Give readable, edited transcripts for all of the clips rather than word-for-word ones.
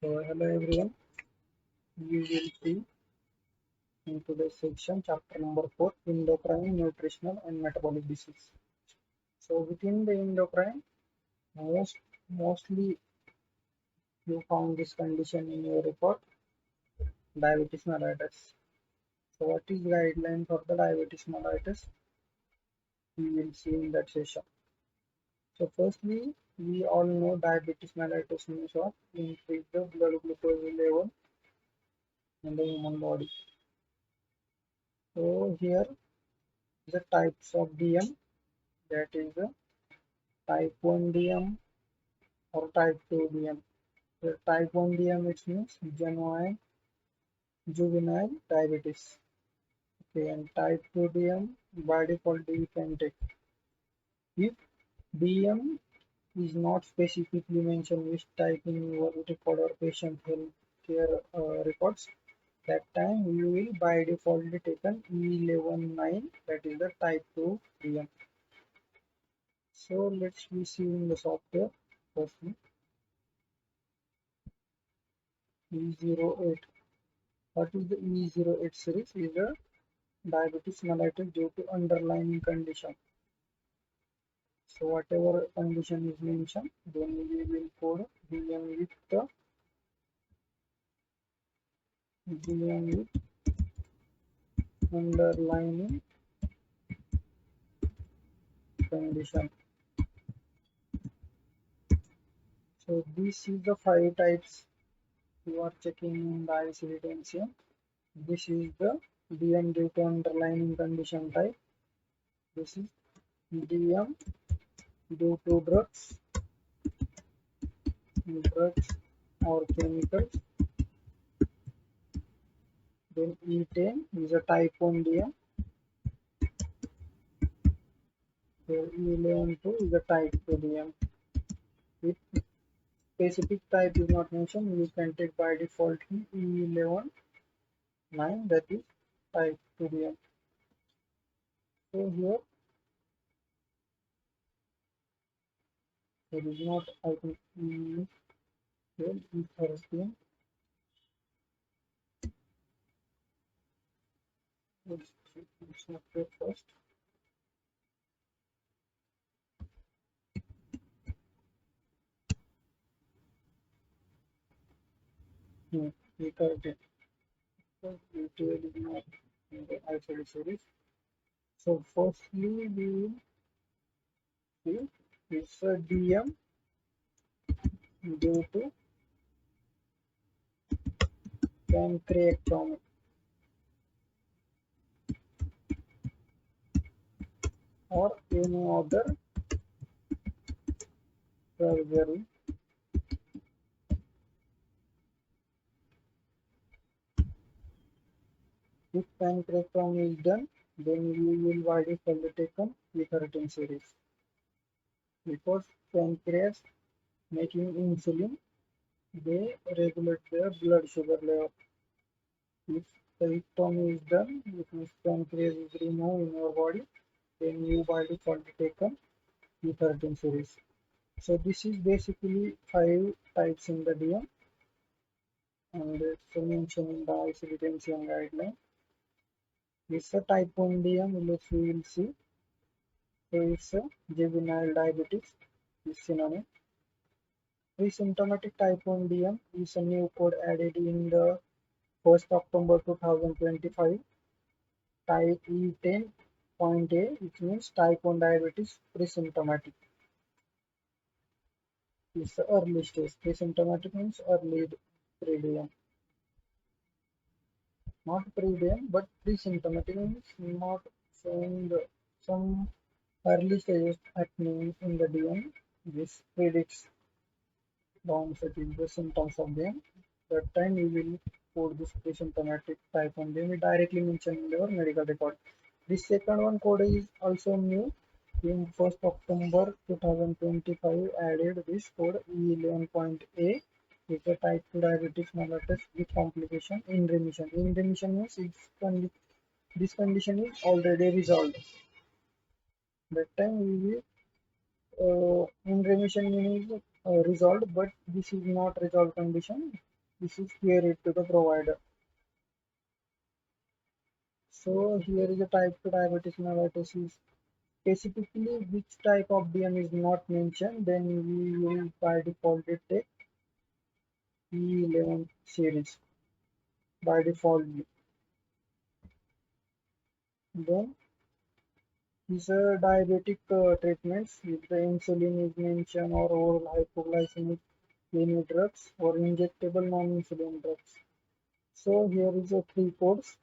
So hello everyone, we will see in today's section chapter number 4 endocrine, nutritional and metabolic disease. So within the endocrine, most mostly you found this condition in your report, diabetes mellitus. So what is guideline for the diabetes mellitus? We will see in that session. So firstly, we all know diabetes mellitus means what? Increase the blood glucose level in the human body. So here the types of DM, that is type 1 DM or type 2 DM. The type 1 DM it means juvenile diabetes. Okay, and type 2 DM by default you can take. If DM is not specifically mentioned which type in your record or patient health care records, that time you will by default taken E119, that is the type 2 DM. So let's be seeing the software firstly. E08. What is the E08 series? Is a diabetes mellitus due to underlying condition. So whatever condition is mentioned, then we will code DM with the DM with underlying condition. So this is the five types you are checking in the ICD tension. This is the DM due to underlying condition type. This is DM due to drugs or chemicals. Then E10 is a type 1 DM. So E11 is a type 2 DM. If specific type is not mentioned, you can take by default E11 9, that is type 2 DM. So here there is not, I think, E, here E13. Let's not get first. E13. So E12 is not in the ICD series. So firstly we will see it's a DM due to pancreectomy or any other surgery. If pancreectomy is done, then you will by default taken E13 series, because pancreas making insulin, they regulate their blood sugar level. If pancreectomy is done, it means pancreas is removed in your body, then you by default taken E13 series. So this is basically five types in the DM, and it's mentioned in the ICD guideline. This is a type 1 DM, which we will see. So it's a juvenile diabetes is synonym. Pre-symptomatic type 1 DM is a new code added in the 1st October 2025. Type E10.A, which means type 1 diabetes pre-symptomatic. It's the early stage. Pre-symptomatic means early pre-DM. Not pre-DM, but pre-symptomatic means not showing some early stages happening in the DM. This predicts the onset is the symptoms of them. That time we will put this pre-symptomatic type 1 DM. We directly mention in our medical record. This second one code is also new. In 1st October 2025 added this code E11.A is a type 2 diabetes mellitus with complication in remission. In remission means this condition is already resolved. That time we will in remission means resolved, but this is not resolved condition. This is queried to the provider. So here is a type 2 diabetes mellitus is specifically which type of DM is not mentioned, then we will by default take E11 series by default. Then these are diabetic treatments if the insulin is mentioned or oral hypoglycemic any drugs or injectable non-insulin drugs. So here is a three codes.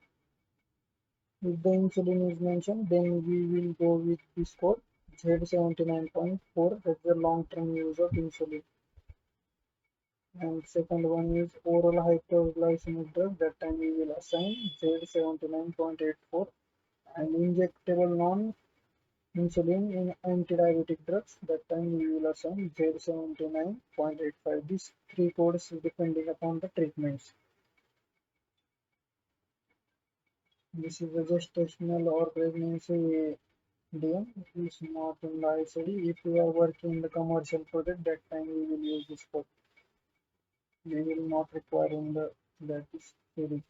If the insulin is mentioned, then we will go with this code Z79.4. That's the long-term use of insulin. And second one is oral hypoglycemic drug. That time we will assign Z79.84. And injectable non-insulin in anti-diabetic drugs. That time we will assign Z79.85. These three codes depending upon the treatments. This is a gestational or pregnancy DM. It is not in the ICD. If you are working in the commercial project, that time we will use this code. We will not require in the that is series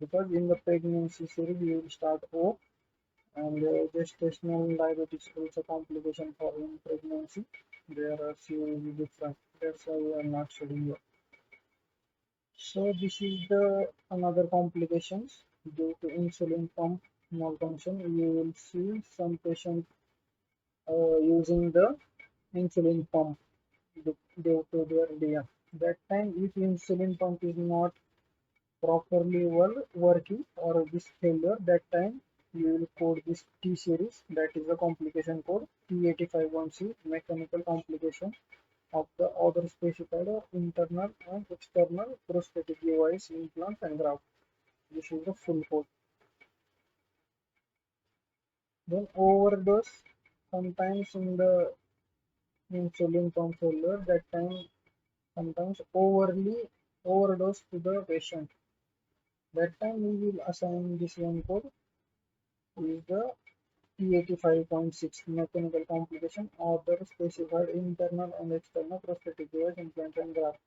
because in the pregnancy series we will start O and gestational diabetes also complication for in pregnancy. There are series different. That's why we are not studying here. So this is the another complications due to insulin pump malfunction. You will see some patients using the insulin pump due to their DM. That time, if insulin pump is not properly well working or this failure, that time you will code this T series. That is the complication code T851C mechanical complication of the other specified or internal and external prosthetic device, implants and graft. This is the full code. Then overdose sometimes in the insulin pump failure that time sometimes overly overdose to the patient. That time we will assign this one code is the P85.6 mechanical complication or the specified internal and external prosthetic device implant and graft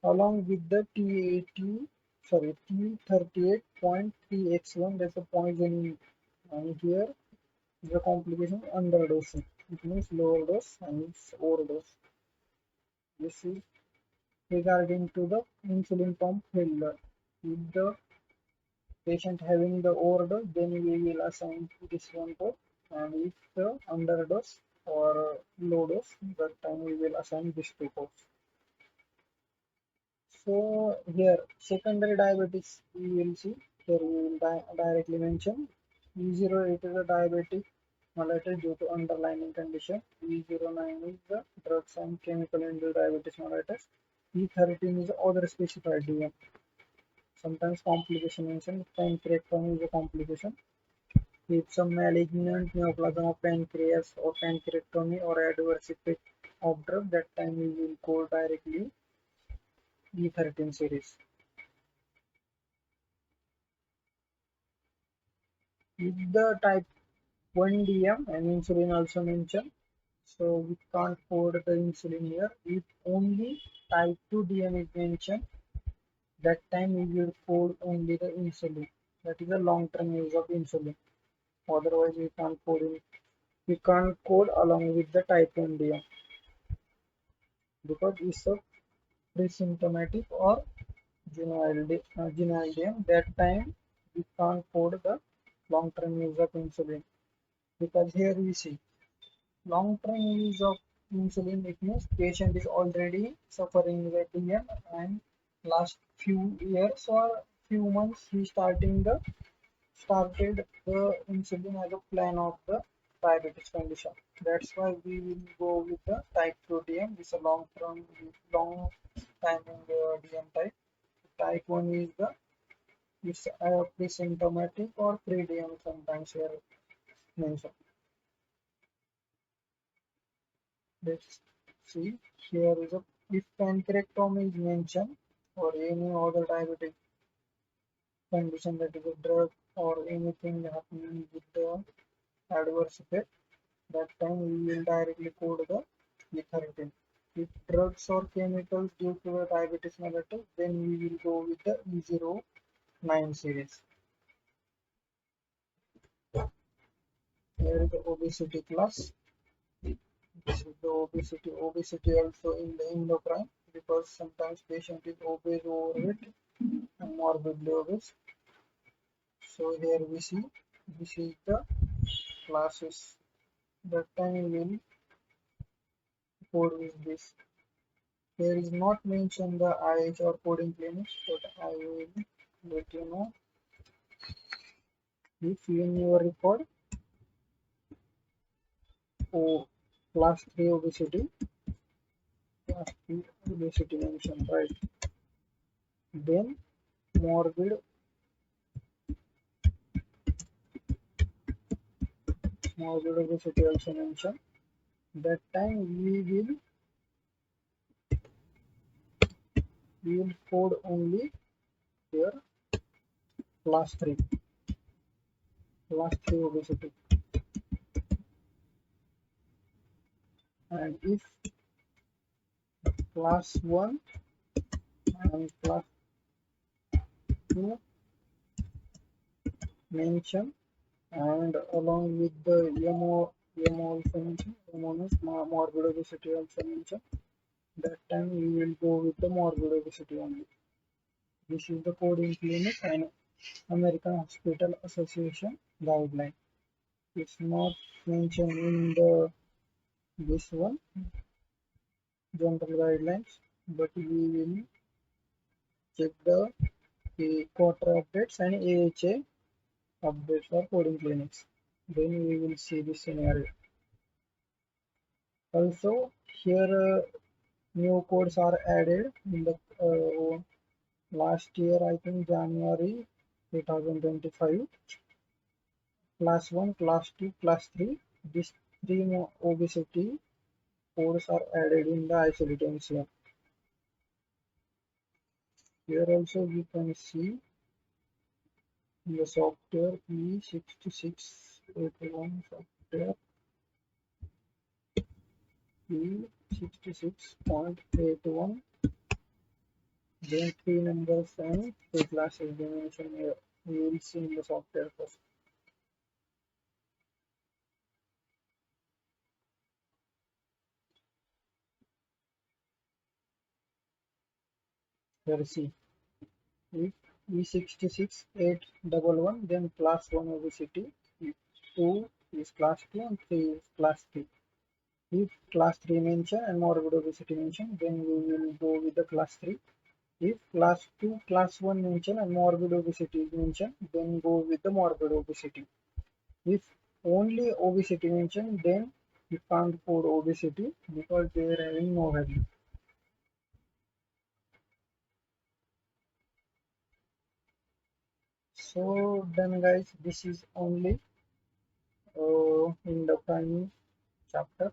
along with the T38.3x1 that's a poisoning and here is the complication underdosing. It means lower dose and it's overdose. This is regarding to the insulin pump failure. If the patient having the overdose, then we will assign this one code. And if the underdose or low dose, that time we will assign these two codes. So here secondary diabetes we will see. Here we will directly mention E08 is a diabetic mellitus due to underlying condition. E09 is the drugs and chemical induced diabetes mellitus. E13 is other specified DM. Sometimes complication mentioned pancreectomy is a complication. If some malignant neoplasm of pancreas or pancreectomy or adverse effect of drug, that time we will go directly E13 series. If the type 1 DM and insulin also mentioned, so we can't code the insulin here. If only type 2 DM is mentioned, that time we will code only the insulin. That is a long-term use of insulin. Otherwise, we can't code it. We can't code along with the type 1 DM because it's a pre-symptomatic or juvenile DM. That time we can't code the long-term use of insulin because here we see long-term use of insulin. It means patient is already suffering with DM and last few years or few months he started the insulin as a plan of the diabetes condition. That's why we will go with the type 2 DM. This is a long timing DM type. Type 1 is the it's pre-symptomatic or pre-DM sometimes here mentioned. Let's see. Here is a if pancreectomy is mentioned or any other diabetic condition that is a drug or anything happening with the adverse effect, that time we will directly code the E13. If drugs or chemicals due to the diabetes mellitus, then we will go with the E09 series. Here is the obesity class. This is the obesity. Obesity also in the endocrine because sometimes patient is obese, overweight, and morbidly obese. So here we see this is the classes. The time will code with this. Here is not mentioned the IH or coding clinics, but I will let you know if in your record oh, class 3 obesity, class 3 obesity mentioned, right? Then morbid obesity also mentioned. That time we will code only here class 3 obesity. And if class 1 and class 2 mention and along with the MO also mention, morbid obesity also mention, that time we will go with the morbid obesity only. This is the coding clinic and American Hospital Association guideline. It's not mentioned in the this one general guidelines, but we will check the quarter updates and AHA updates for coding clinics. Then we will see the scenario. Also, here new codes are added in the last year, I think January 2025. Class 1, Class 2, Class 3. These three more obesity codes are added in the ICD-10. Here also we can see in the software E6681 software E66.81, then three numbers and three classes dimension here. You will see in the software first. Here see if E66.811, then class 1 obesity, 2 is class 2 and 3 is class 3. If class 3 mention and morbid obesity mention, then we will go with the class 3. If class 2, class 1 mention and morbid obesity is mentioned, then go with the morbid obesity. If only obesity mentioned, then you can't code obesity because they are having no value. So then guys, this is only in the final chapter.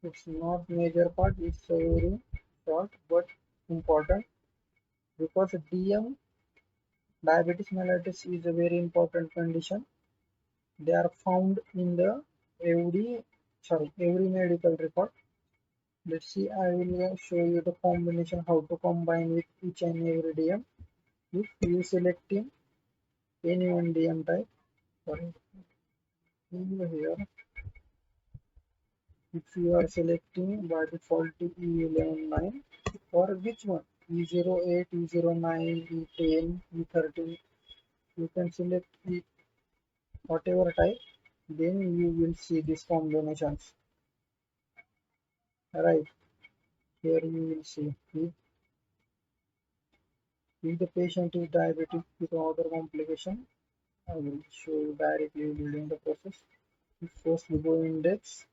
It's not major part, it's very short but important because DM, diabetes mellitus, is a very important condition. They are found in the every medical record. Let's see, I will show you the combination how to combine with each and every DM. If you selecting any one DM type, sorry, here, if you are selecting by default E119 or which one, E08, E09, E10, E13, you can select whatever type, then you will see these combinations. Right, here you will see if the patient is diabetic with other complication, I will show you directly during the process. First we go index,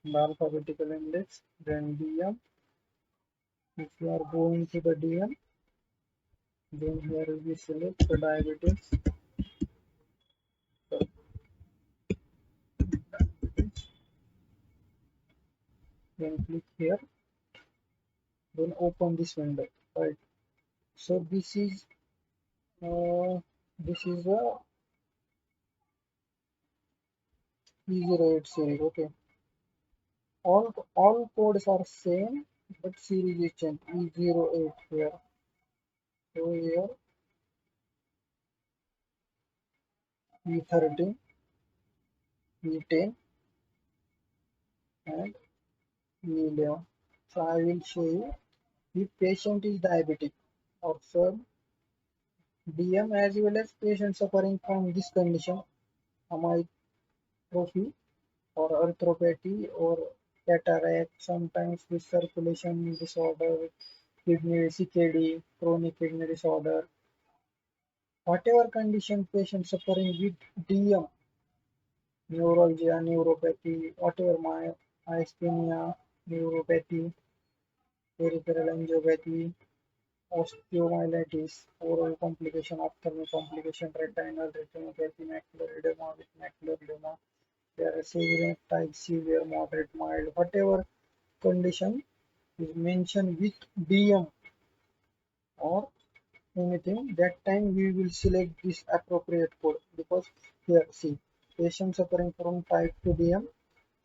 the alphabetical index, then DM. If you are going to the DM, then here we select the diabetes. So, then click here, then open this window. Right. So this is a E08 series. Okay. All codes are same but series is changed E08 here. So here E13, E10 and E11. So I will show you if patient is diabetic or serve DM as well as patient suffering from this condition, amyotrophy or arthropathy or cataract, sometimes with circulation disorder, kidney CKD, chronic kidney disorder, whatever condition patient suffering with DM, neuralgia, neuropathy, whatever myasthenia, neuropathy, peripheral angiopathy, osteomyelitis, oral complication, ophthalmic complication, retinal retinopathy, macular edema with macular edema. There are severe type, severe, moderate, mild, whatever condition is mentioned with DM or anything, that time we will select this appropriate code because here see patient suffering from type 2 DM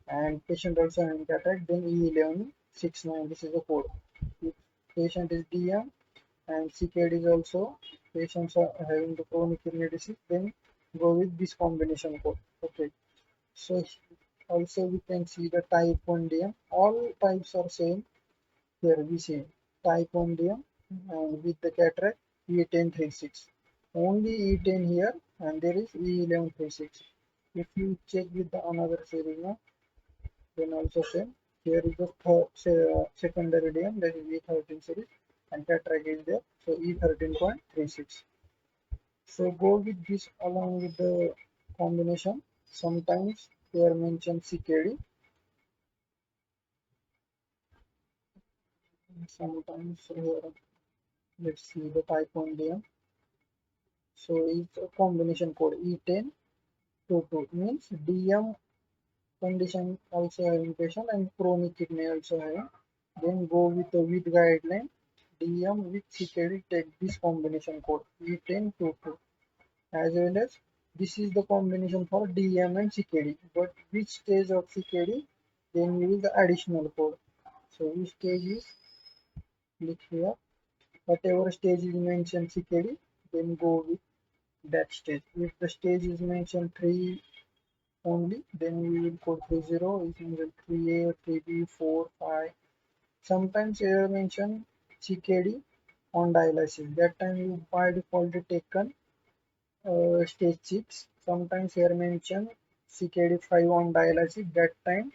and patient also having cataract, then E1169, this is the code. If patient is DM and CKD is also patients are having the chronic kidney disease, then go with this combination code. Okay, so also we can see the type 1 DM, all types are same. Here we see type 1 DM and with the cataract E1036. Only E10 here and there is E1136. If you check with the another series now, then also same. Here is the secondary DM, that is E13 series, and cataract is there, so E13.36. So go with this along with the combination. Sometimes here mentioned CKD, sometimes here let's see the type 1 DM. So it's a combination code E10 22 means DM condition also having patient and chronic kidney also having. Then go with the with guideline DM with CKD, take this combination code E10 22 as well as this is the combination for DM and CKD. But which stage of CKD, then use the additional code. So which stage is click here. Whatever stage is mentioned CKD, then go with that stage. If the stage is mentioned 3 only, then we will code 30 is mentioned 3A, 3B, 4, 5. Sometimes here mention CKD on dialysis. That time you by default taken stage 6. Sometimes here mention CKD 5 on dialysis. That time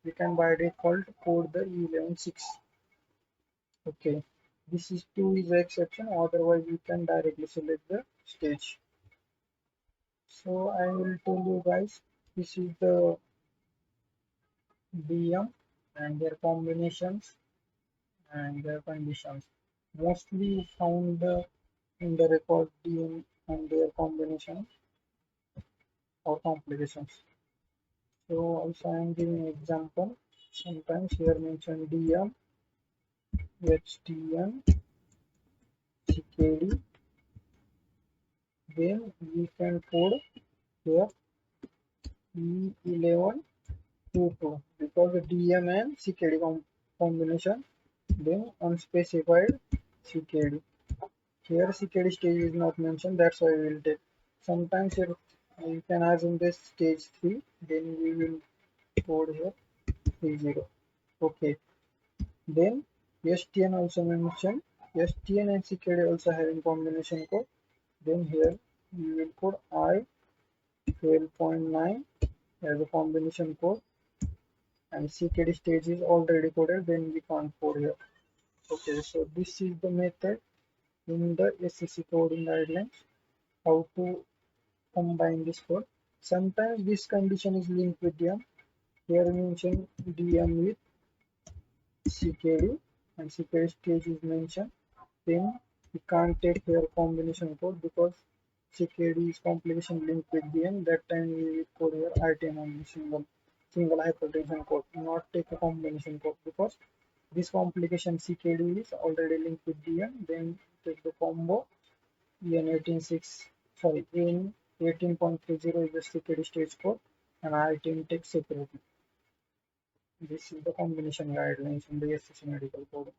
we can by default code the E116. Okay. This is 2 is the exception. Otherwise, you can directly select the stage. So I will tell you guys, this is the DM and their combinations and their conditions. Mostly found in the record DM and their combinations or complications. So also I am giving example. Sometimes here mentioned DM, HTM, CKD. Then we can code here E11 22 because the DM and CKD combination. Then unspecified CKD. Here CKD stage is not mentioned, that's why we will take. Sometimes here you can assume this stage 3, then we will code here 30. Okay. Then STN also mentioned. STN and CKD also having combination code. Then here we will code I 12.9 as a combination code and CKD stage is already coded, then we can't code here. Okay, so this is the method in the SCC coding guidelines how to combine this code. Sometimes this condition is linked with DM. Here we mention DM with CKD and CKD stage is mentioned. Then we can't take here combination code because CKD is complication linked with DM. That time we will code here ITM only single hypertension code, not take a combination code because this complication CKD is already linked with DM. Then take the combo EN186, sorry, EN18.30 is the CKD stage code and ITM takes separately. This is the combination guidelines in the SSC medical code.